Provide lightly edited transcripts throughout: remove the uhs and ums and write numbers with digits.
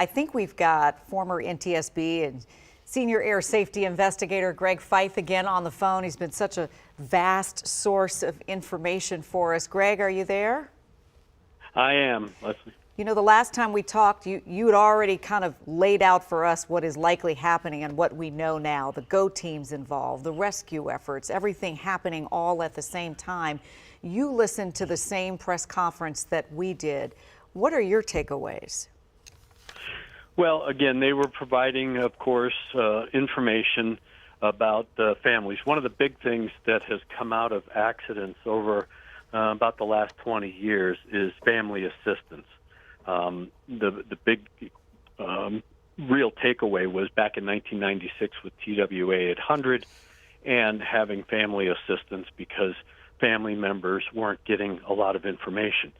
I think we've got former NTSB and senior air safety investigator Greg Feith again on the phone. He's been such a vast source of information for us. Greg, are you there? I am, Leslie. You know, the last time we talked, you had already kind of laid out for us what is likely happening and what we know now. The GO teams involved, the rescue efforts, everything happening all at the same time. You listened to the same press conference that we did. What are your takeaways? Well, again, they were providing, of course, information about families. One of the big things that has come out of accidents over about the last 20 years is family assistance. The big real takeaway was back in 1996 with TWA 800 and having family assistance because family members weren't getting a lot of information.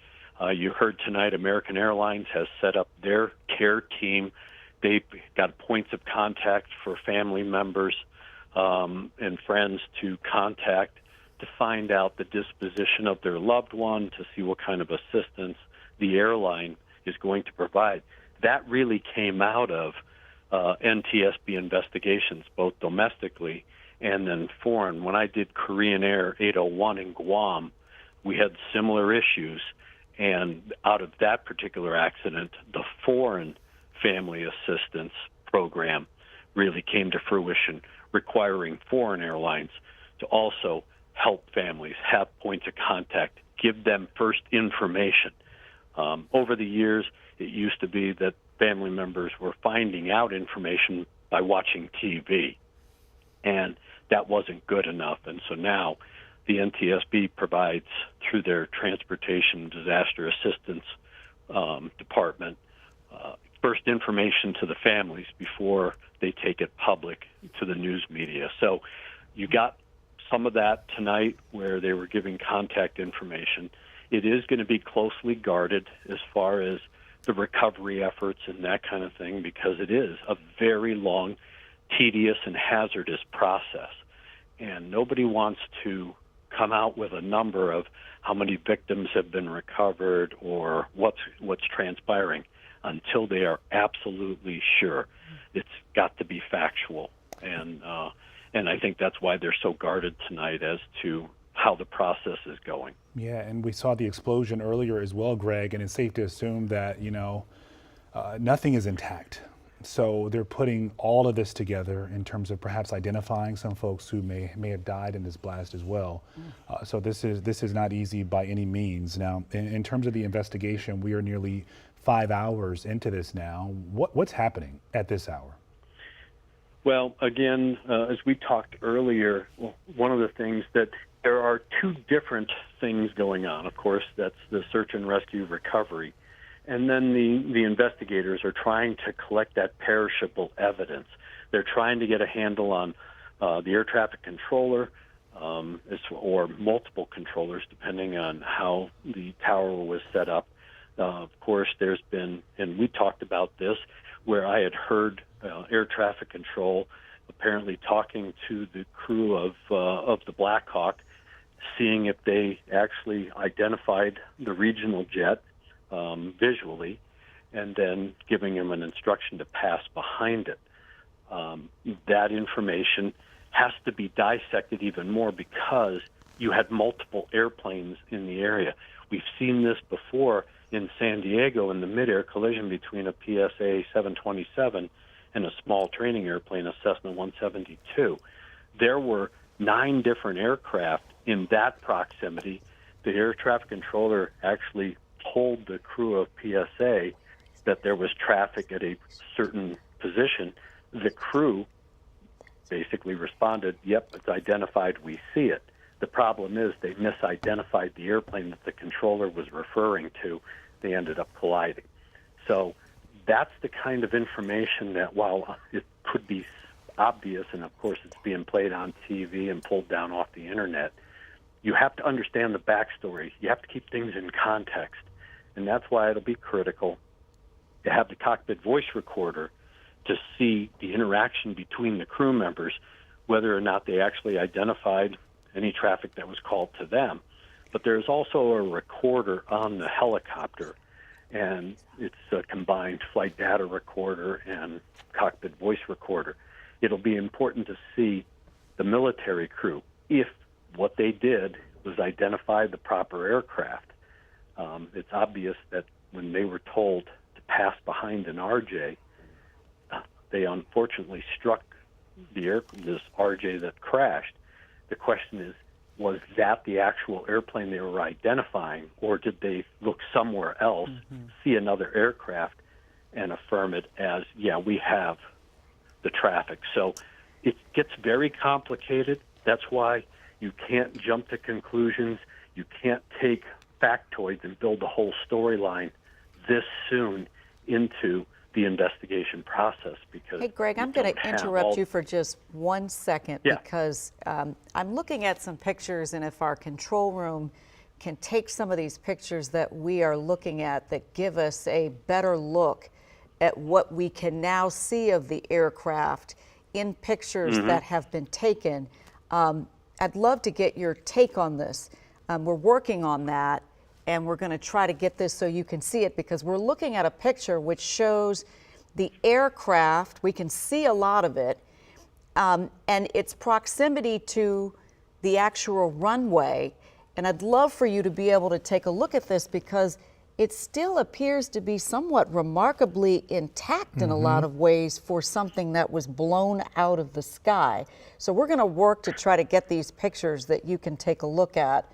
You heard tonight American Airlines has set up their care team. They've got points of contact for family members and friends to contact to find out the disposition of their loved one, to see what kind of assistance the airline is going to provide. That really came out of NTSB investigations, both domestically and then foreign. When I did Korean Air 801 in Guam, we had similar issues. And out of that particular accident, the foreign family assistance program really came to fruition, requiring foreign airlines to also help families have points of contact, give them first information. Over the years, it used to be that family members were finding out information by watching TV, and that wasn't good enough. And so now the NTSB provides, through their Transportation Disaster Assistance Department, first information to the families before they take it public to the news media. So you got some of that tonight where they were giving contact information. It is going to be closely guarded as far as the recovery efforts and that kind of thing, because it is a very long, tedious, and hazardous process. And nobody wants to come out with a number of how many victims have been recovered or what's transpiring until they are absolutely sure. It's got to be factual, and I think that's why they're so guarded tonight as to how the process is going. Yeah, and we saw the explosion earlier as well, Greg, and it's safe to assume that nothing is intact. So they're putting all of this together in terms of perhaps identifying some folks who may have died in this blast as well. So this is not easy by any means. Now, in terms of the investigation, we are nearly 5 hours into this now. What's happening at this hour? Well, again, as we talked earlier, one of the things that there are two different things going on. Of course, that's the search and rescue recovery. And then the investigators are trying to collect that perishable evidence. They're trying to get a handle on the air traffic controller or multiple controllers, depending on how the tower was set up. Of course, there's been, and we talked about this, where I had heard air traffic control apparently talking to the crew of the Black Hawk, seeing if they actually identified the regional jet visually, and then giving him an instruction to pass behind it. That information has to be dissected even more because you had multiple airplanes in the area. We've seen this before in San Diego in the mid-air collision between a PSA 727 and a small training airplane, a Cessna 172. There were 9 different aircraft in that proximity. The air traffic controller actually told the crew of PSA that there was traffic at a certain position. The crew basically responded, yep, it's identified, we see it. The problem is they misidentified the airplane that the controller was referring to. They ended up colliding. So that's the kind of information that, while it could be obvious, and of course it's being played on TV and pulled down off the internet, you have to understand the backstory. You have to keep things in context. And that's why it'll be critical to have the cockpit voice recorder to see the interaction between the crew members, whether or not they actually identified any traffic that was called to them. But there's also a recorder on the helicopter, and it's a combined flight data recorder and cockpit voice recorder. It'll be important to see the military crew if what they did was identify the proper aircraft. It's obvious that when they were told to pass behind an RJ, they unfortunately struck this RJ that crashed. The question is, was that the actual airplane they were identifying, or did they look somewhere else, see another aircraft, and affirm it as, yeah, we have the traffic? So it gets very complicated. That's why you can't jump to conclusions. You can't take factoids and build the whole storyline this soon into the investigation process, because hey, Greg, I'm going to interrupt you for just 1 second, because I'm looking at some pictures, and if our control room can take some of these pictures that we are looking at that give us a better look at what we can now see of the aircraft in pictures that have been taken. I'd love to get your take on this. We're working on that, and we're going to try to get this so you can see it, because we're looking at a picture which shows the aircraft. We can see a lot of it, and its proximity to the actual runway. And I'd love for you to be able to take a look at this, because it still appears to be somewhat remarkably intact in a lot of ways for something that was blown out of the sky. So we're going to work to try to get these pictures that you can take a look at,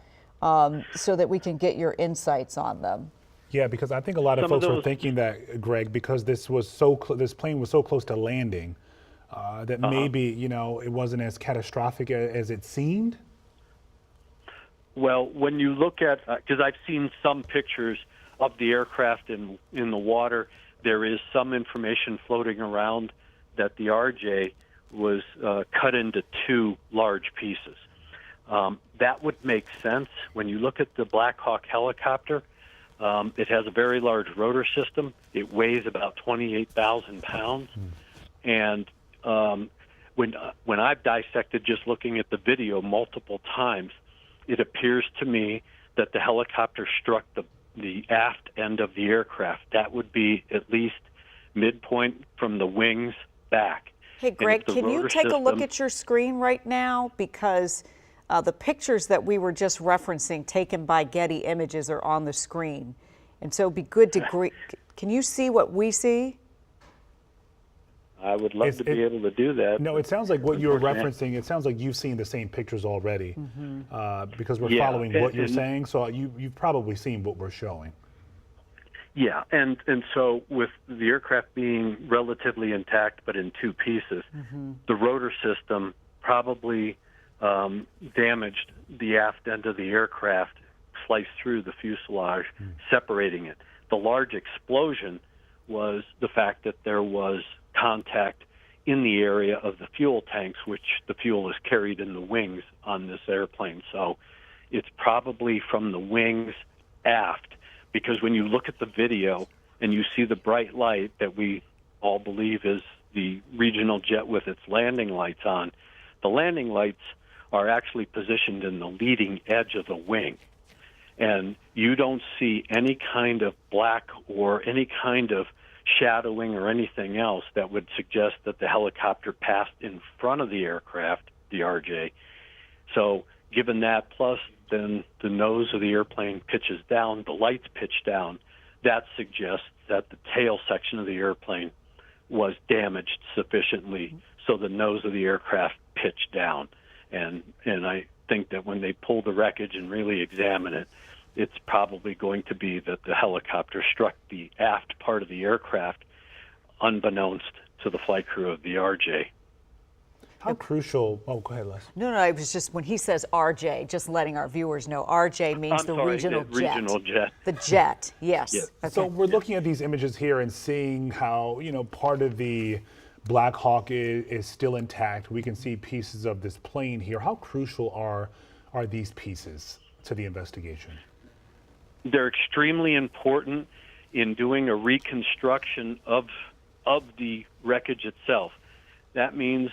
so that we can get your insights on them. Yeah, because I think a lot of folks were thinking that, Greg, because this was this plane was so close to landing, that maybe it wasn't as catastrophic as it seemed. Well, when you look at, because I've seen some pictures of the aircraft in the water, there is some information floating around that the RJ was cut into two large pieces. That would make sense. When you look at the Black Hawk helicopter, it has a very large rotor system. It weighs about 28,000 pounds. And when I've dissected just looking at the video multiple times, it appears to me that the helicopter struck the aft end of the aircraft. That would be at least midpoint from the wings back. Hey, Greg, can you take a look at your screen right now? Because the pictures that we were just referencing, taken by Getty Images, are on the screen. And so it'd be good to, can you see what we see? I would love to be able to do that. No, it sounds like what you were referencing, it sounds like you've seen the same pictures already, because we're following what you're saying, so you've probably seen what we're showing. Yeah, and so with the aircraft being relatively intact but in two pieces, the rotor system probably damaged the aft end of the aircraft, sliced through the fuselage, separating it. The large explosion was the fact that there was contact in the area of the fuel tanks, which the fuel is carried in the wings on this airplane. So it's probably from the wings aft, because when you look at the video and you see the bright light that we all believe is the regional jet with its landing lights on, the landing lights are actually positioned in the leading edge of the wing. And you don't see any kind of black or any kind of shadowing or anything else that would suggest that the helicopter passed in front of the aircraft, the RJ. So given that, plus then the nose of the airplane pitches down, the lights pitch down, that suggests that the tail section of the airplane was damaged sufficiently so the nose of the aircraft pitched down. And I think that when they pull the wreckage and really examine it, it's probably going to be that the helicopter struck the aft part of the aircraft unbeknownst to the flight crew of the RJ. How crucial, go ahead, Les. No, it was just when he says RJ, just letting our viewers know, RJ means regional jet. Regional jet. The jet, yes. Yes. Okay. So we're looking at these images here and seeing how, part of the Black Hawk is still intact. We can see pieces of this plane here. How crucial are these pieces to the investigation? They're extremely important in doing a reconstruction of the wreckage itself. That means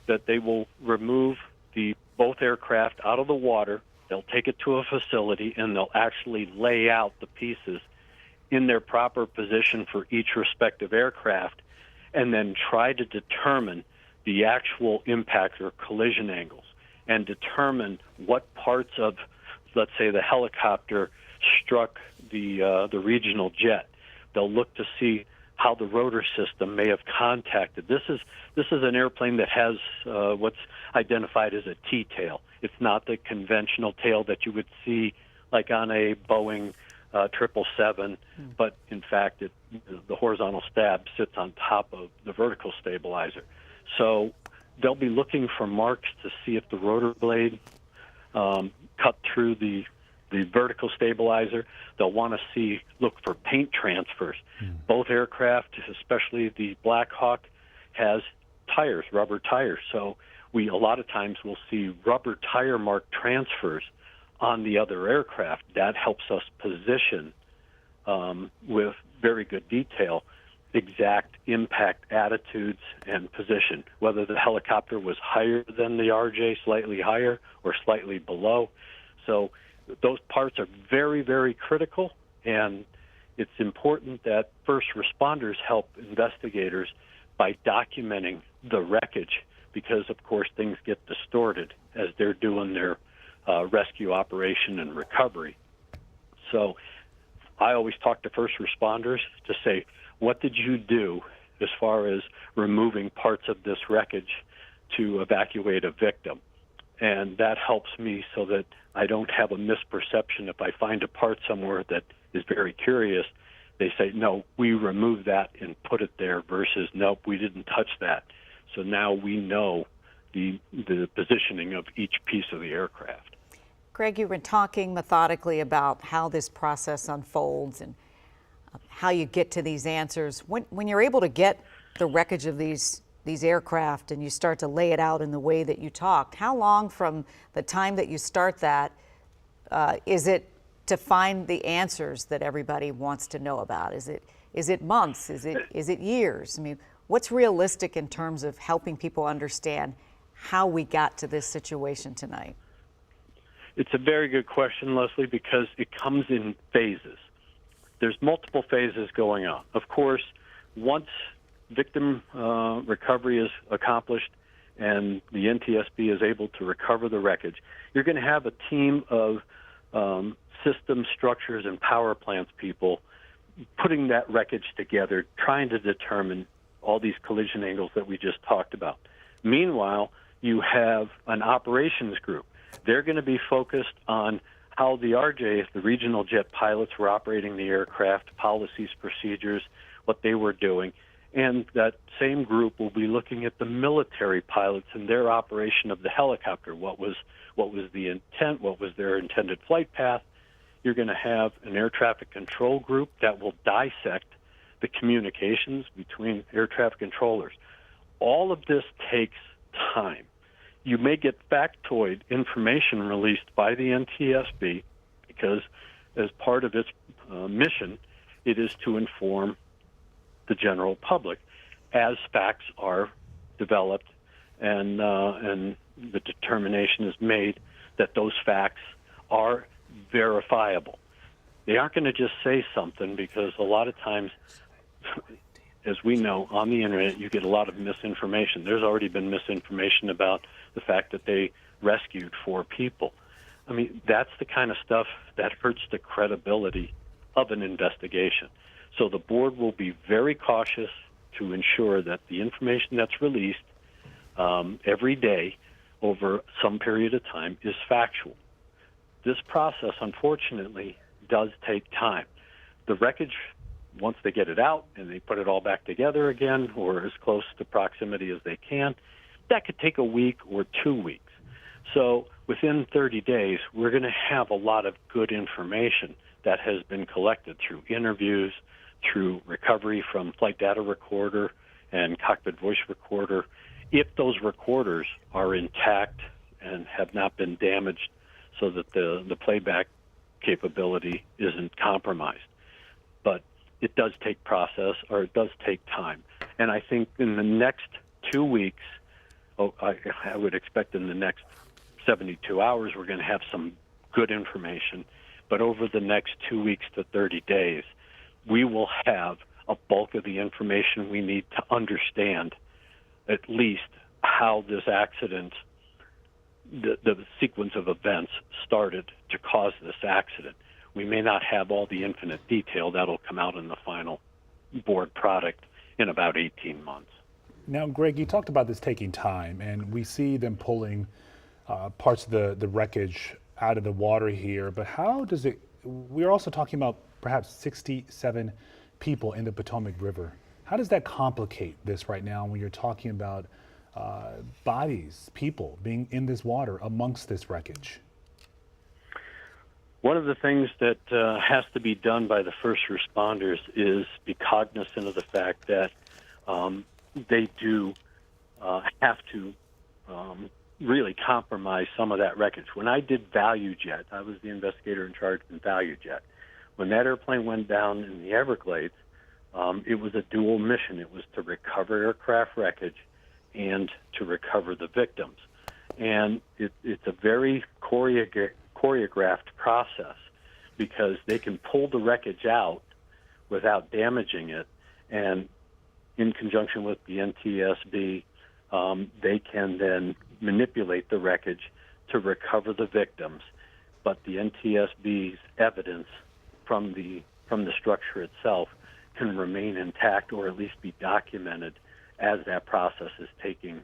that they will remove both aircraft out of the water. They'll take it to a facility and they'll actually lay out the pieces in their proper position for each respective aircraft, and then try to determine the actual impact or collision angles and determine what parts of, let's say, the helicopter struck the regional jet. They'll look to see how the rotor system may have contacted. This is an airplane that has what's identified as a T-tail. It's not the conventional tail that you would see like on a Boeing 777, but in fact, the horizontal stab sits on top of the vertical stabilizer. So they'll be looking for marks to see if the rotor blade cut through the vertical stabilizer. They'll want to look for paint transfers. Both aircraft, especially the Black Hawk, has tires, rubber tires. So a lot of times we'll see rubber tire mark transfers on the other aircraft. That helps us position with very good detail exact impact attitudes and position, whether the helicopter was higher than the RJ, slightly higher, or slightly below. So those parts are very, very critical, and it's important that first responders help investigators by documenting the wreckage, because, of course, things get distorted as they're doing their rescue operation and recovery. So I always talk to first responders to say, what did you do as far as removing parts of this wreckage to evacuate a victim? And that helps me so that I don't have a misperception. If I find a part somewhere that is very curious, they say, no, we removed that and put it there, versus, nope, we didn't touch that. So now we know the positioning of each piece of the aircraft. Greg, you've been talking methodically about how this process unfolds and how you get to these answers. When you're able to get the wreckage of these aircraft and you start to lay it out in the way that you talked, how long from the time that you start that is it to find the answers that everybody wants to know about? Is it months? Is it years? I mean, what's realistic in terms of helping people understand how we got to this situation tonight? It's a very good question, Leslie, because it comes in phases. There's multiple phases going on. Of course, once victim recovery is accomplished and the NTSB is able to recover the wreckage, you're going to have a team of system structures and power plants people putting that wreckage together, trying to determine all these collision angles that we just talked about. Meanwhile, you have an operations group. They're going to be focused on how the RJ, the regional jet pilots, were operating the aircraft, policies, procedures, what they were doing. And that same group will be looking at the military pilots and their operation of the helicopter. What was the intent? What was their intended flight path? You're going to have an air traffic control group that will dissect the communications between air traffic controllers. All of this takes time. You may get factoid information released by the NTSB because, as part of its mission, it is to inform the general public as facts are developed and the determination is made that those facts are verifiable. They aren't going to just say something, because a lot of times, as we know, on the internet, you get a lot of misinformation. There's already been misinformation about the fact that they rescued 4 people. I mean, that's the kind of stuff that hurts the credibility of an investigation. So the board will be very cautious to ensure that the information that's released every day over some period of time is factual. This process, unfortunately, does take time. The wreckage, once they get it out and they put it all back together again, or as close to proximity as they can, that could take a week or 2 weeks. So within 30 days, we're going to have a lot of good information that has been collected through interviews, through recovery from flight data recorder and cockpit voice recorder, if those recorders are intact and have not been damaged so that the playback capability isn't compromised. But it does take process, or it does take time. And I think in the next 2 weeks, I would expect in the next 72 hours, we're going to have some good information. But over the next 2 weeks to 30 days, we will have a bulk of the information we need to understand at least how this accident, the sequence of events started to cause this accident. We may not have all the infinite detail. That'll come out in the final board product in about 18 months. Now, Greg, you talked about this taking time, and we see them pulling parts of the wreckage out of the water here, but how does it, we're also talking about perhaps 67 people in the Potomac River. How does that complicate this right now when you're talking about bodies, people being in this water amongst this wreckage? One of the things that has to be done by the first responders is be cognizant of the fact that they do have to really compromise some of that wreckage. When I did ValueJet, I was the investigator in charge in ValueJet. When that airplane went down in the Everglades, it was a dual mission. It was to recover aircraft wreckage and to recover the victims. And it's a very choreographed process because they can pull the wreckage out without damaging it, and in conjunction with the NTSB, they can then manipulate the wreckage to recover the victims. But the NTSB's evidence from the structure itself can remain intact, or at least be documented as that process is taking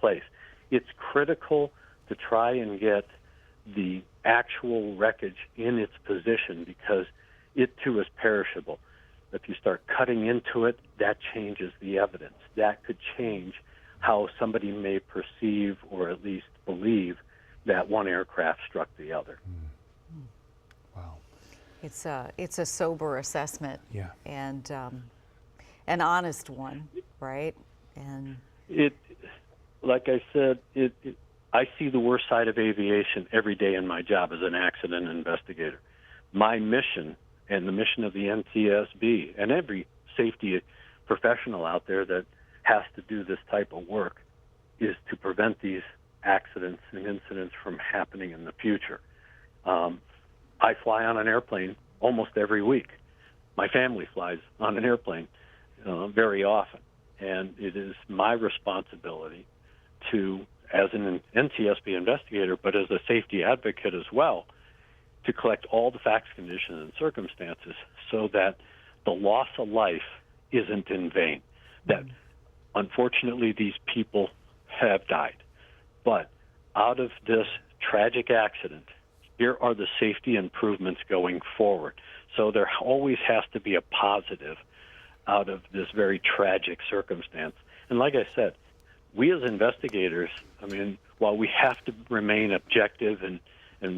place. It's critical to try and get the actual wreckage in its position because it too is perishable. If you start cutting into it, that changes the evidence. That could change how somebody may perceive or at least believe that one aircraft struck the other. Wow. It's a sober assessment. Yeah. And an honest one, right? And it, like I said, I see the worst side of aviation every day in my job as an accident investigator. My mission and the mission of the NTSB and every safety professional out there that has to do this type of work is to prevent these accidents and incidents from happening in the future. I fly on an airplane almost every week. My family flies on an airplane very often, and it is my responsibility to, as an NTSB investigator, but as a safety advocate as well, to collect all the facts, conditions, and circumstances so that the loss of life isn't in vain. That unfortunately these people have died. But out of this tragic accident, here are the safety improvements going forward. So there always has to be a positive out of this very tragic circumstance. And like I said, we as investigators, I mean, while we have to remain objective and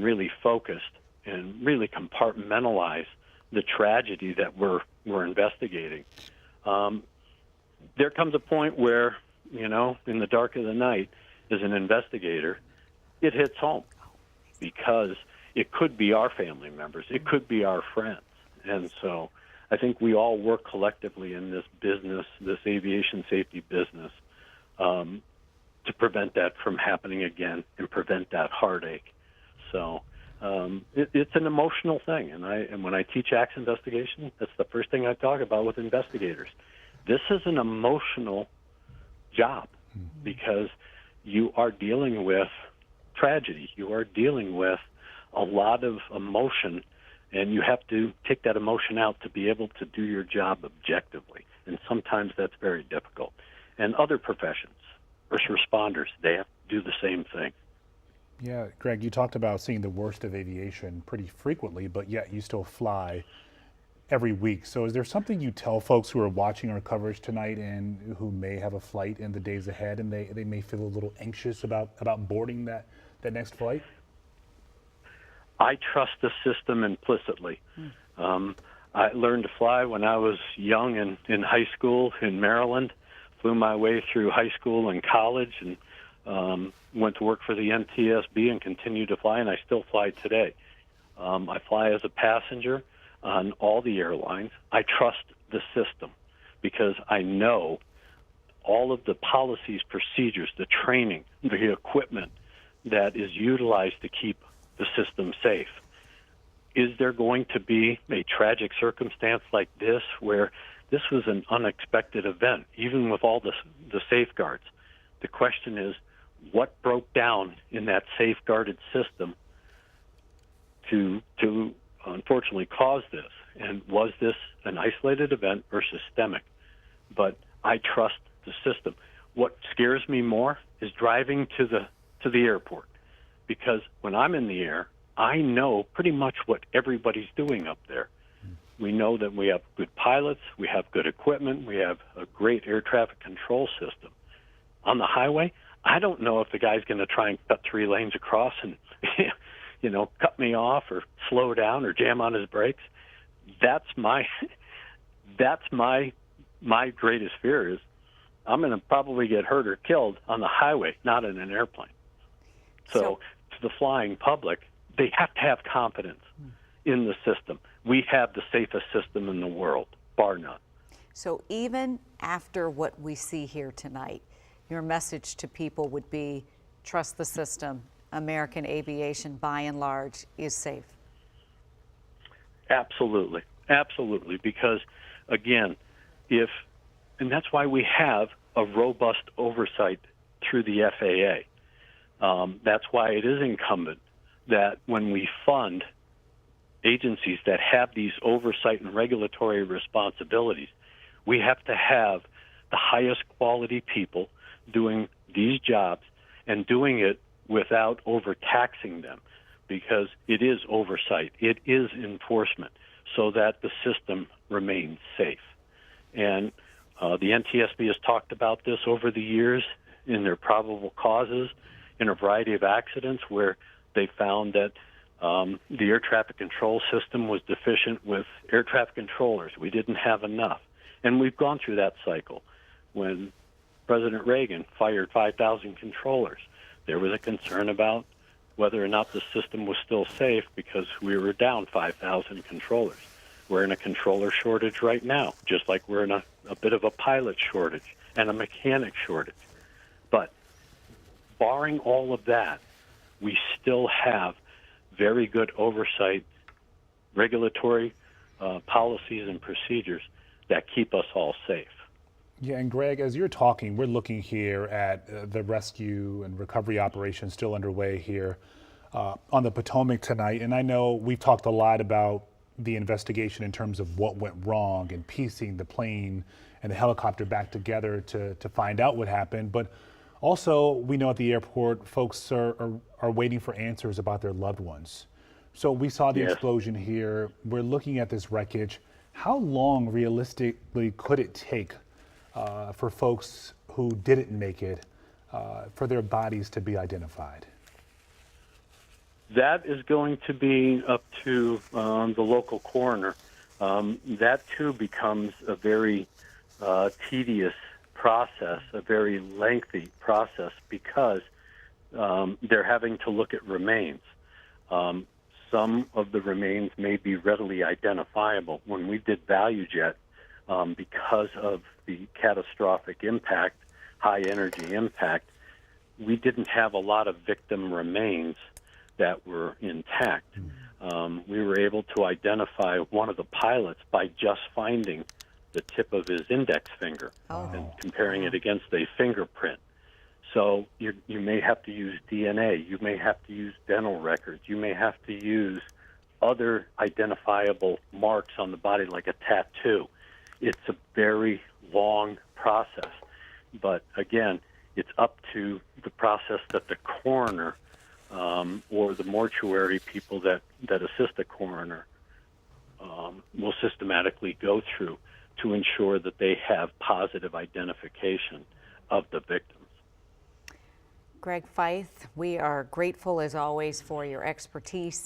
really focused and really compartmentalize the tragedy that we're investigating, there comes a point where, you know, in the dark of the night, as an investigator, it hits home because it could be our family members, it could be our friends. And so I think we all work collectively in this business, this aviation safety business, to prevent that from happening again and prevent that heartache. So it's an emotional thing, and when I teach accident investigation, that's the first thing I talk about with investigators. This is an emotional job because you are dealing with tragedy. You are dealing with a lot of emotion, and you have to take that emotion out to be able to do your job objectively. And sometimes that's very difficult. And other professions, first responders, they have to do the same thing. Yeah, Greg, you talked about seeing the worst of aviation pretty frequently, but yet you still fly every week. So is there something you tell folks who are watching our coverage tonight and who may have a flight in the days ahead and they may feel a little anxious about boarding that next flight? I trust the system implicitly. I learned to fly when I was young in high school in Maryland, flew my way through high school and college, and went to work for the NTSB and continue to fly, and I still fly today. I fly as a passenger on all the airlines. I trust the system because I know all of the policies, procedures, the training, the equipment that is utilized to keep the system safe. is there going to be a tragic circumstance like this where this was an unexpected event, even with all the safeguards? The question is, what broke down in that safeguarded system to unfortunately cause this? And was this an isolated event or systemic? But I trust the system. What scares me more is driving to the airport, because when I'm in the air, I know pretty much what everybody's doing up there. We know that we have good pilots, we have good equipment, we have a great air traffic control system. On the highway, I don't know if the guy's going to try and cut 3 lanes across and cut me off or slow down or jam on his brakes. That's my greatest fear is I'm going to probably get hurt or killed on the highway, not in an airplane. So to the flying public, they have to have confidence in the system. We have the safest system in the world, bar none. So even after what we see here tonight, your message to people would be trust the system. American aviation, by and large, is safe. Absolutely. Absolutely. Because, again, and that's why we have a robust oversight through the FAA. That's why it is incumbent that when we fund agencies that have these oversight and regulatory responsibilities, we have to have the highest quality people doing these jobs and doing it without overtaxing them, because it is oversight, it is enforcement, so that the system remains safe. And the NTSB has talked about this over the years in their probable causes in a variety of accidents where they found that the air traffic control system was deficient with air traffic controllers. We didn't have enough. And we've gone through that cycle. When President Reagan fired 5,000 controllers, there was a concern about whether or not the system was still safe because we were down 5,000 controllers. We're in a controller shortage right now, just like we're in a bit of a pilot shortage and a mechanic shortage. But barring all of that, we still have very good oversight, regulatory policies and procedures that keep us all safe. Yeah, and Greg, as you're talking, we're looking here at the rescue and recovery operation still underway here on the Potomac tonight. And I know we've talked a lot about the investigation in terms of what went wrong and piecing the plane and the helicopter back together to find out what happened. But also, we know at the airport, folks are waiting for answers about their loved ones. So we saw the explosion here. We're looking at this wreckage. How long realistically could it take for folks who didn't make it for their bodies to be identified? That is going to be up to the local coroner. That, too, becomes a very tedious process, a very lengthy process, because they're having to look at remains. Some of the remains may be readily identifiable. When we did ValueJet, because of the catastrophic impact, high energy impact, we didn't have a lot of victim remains that were intact. We were able to identify one of the pilots by just finding the tip of his index finger and comparing it against a fingerprint. So you may have to use DNA, you may have to use dental records, you may have to use other identifiable marks on the body like a tattoo. It's a very long process. But again, it's up to the process that the coroner or the mortuary people that assist the coroner will systematically go through to ensure that they have positive identification of the victims. Greg Feith, we are grateful as always for your expertise.